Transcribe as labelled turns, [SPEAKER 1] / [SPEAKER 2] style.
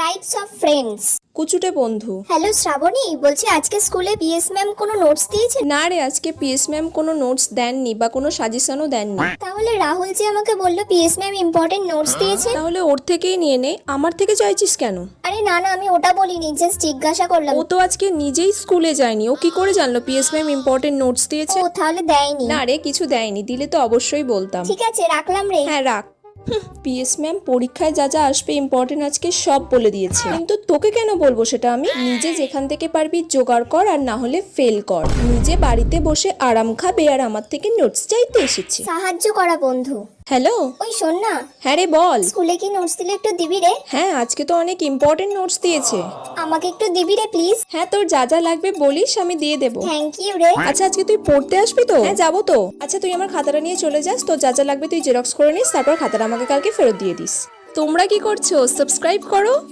[SPEAKER 1] Types of friends.
[SPEAKER 2] কুচুটে বন্ধু।
[SPEAKER 1] Hello Shrabani, বলছি আজকে স্কুলে পিএস ম্যাম কোনো নোটস দিয়েছে?
[SPEAKER 2] না রে, আজকে পিএস ম্যাম কোনো নোটস দেননি বা কোনো সাজেশনও দেননি।
[SPEAKER 1] তাহলে রাহুল যে আমাকে বললো পিএস ম্যাম ইম্পর্টেন্ট নোটস দিয়েছে।
[SPEAKER 2] তাহলে ওর থেকেই নিয়ে নে, আমার থেকে চাইছিস কেন?
[SPEAKER 1] আরে না না, আমি ওটা বলিনি, জাস্ট জিজ্ঞাসা করলাম।
[SPEAKER 2] ও তো আজকে নিজেই স্কুলে যায়নি, ও কি করে জানলো পিএস ম্যাম ইম্পর্টেন্ট নোটস দিয়েছে?
[SPEAKER 1] ও তাহলে দেয়নি?
[SPEAKER 2] না রে, কিছু দেয়নি, দিলে তো অবশ্যই বলতাম।
[SPEAKER 1] ঠিক আছে, রাখলাম রে।
[SPEAKER 2] হ্যাঁ রাখ। পিএস ম্যাম পরীক্ষায় যা যা আসবে ইম্পর্টেন্ট আজকে সব বলে দিয়েছে, কিন্তু তোকে কেন বলবো সেটা? আমি নিজে যেখান থেকে পারবি জোগাড় কর, আর না হলে ফেল কর। নিজে বাড়িতে বসে আরাম খাবে আর আমার থেকে নোটস চাইতে এসেছে।
[SPEAKER 1] সাহায্য করা বন্ধু।
[SPEAKER 2] হ্যালো।
[SPEAKER 1] ওই শোন না,
[SPEAKER 2] হ্যাঁ রে বল।
[SPEAKER 1] স্কুলে কি নোটস দিলে একটু দিবি রে?
[SPEAKER 2] হ্যাঁ, আজকে তো অনেক ইম্পর্টেন্ট নোটস দিয়েছে।
[SPEAKER 1] আমাকে একটু দিবি রে প্লিজ।
[SPEAKER 2] হ্যাঁ, তোর যা যা লাগবে বলিস, আমি দিয়ে দেবো।
[SPEAKER 1] থ্যাংক ইউ রে।
[SPEAKER 2] আচ্ছা, আজকে তুই পড়তে আসবি তো? হ্যাঁ যাবো তো। আচ্ছা, তুই আমার খাতাটা নিয়ে চলে যাস, তোর যা যা লাগবে তুই জেরক্স করে নিস, তারপর খাতাটা আমাকে কালকে ফেরত দিয়ে দিস। তোমরা কি করছো? সাবস্ক্রাইব করো।